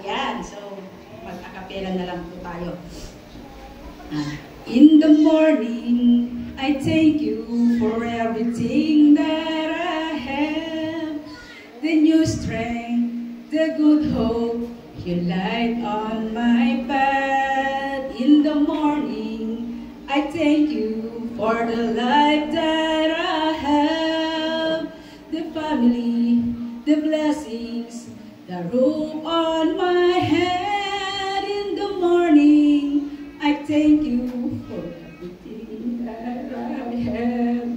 Ayan, so mag-acapella na lang po tayo. In the morning, I thank you for everything that I have. The new strength, the good hope, you light on my path. In the morning, I thank you for the life that I have. The family, the blessings, the roof on my head. In the morning, I thank you for everything that I have.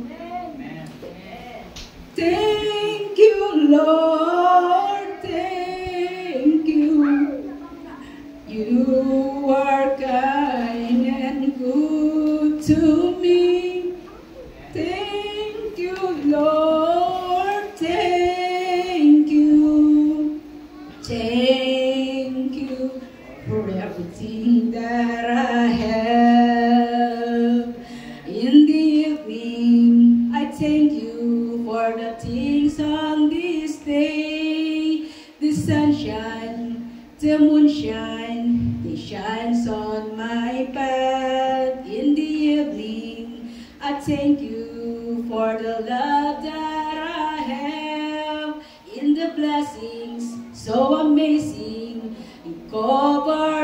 Thank you, Lord, thank you. You are kind and good to me. Thank you, Lord, thank you. Thank you for everything that I have. In the evening, I thank you for the things on this day. The sunshine, the moonshine, they shines on my path. In the evening, I thank you for the love that I have. In the blessings so amazing, it covers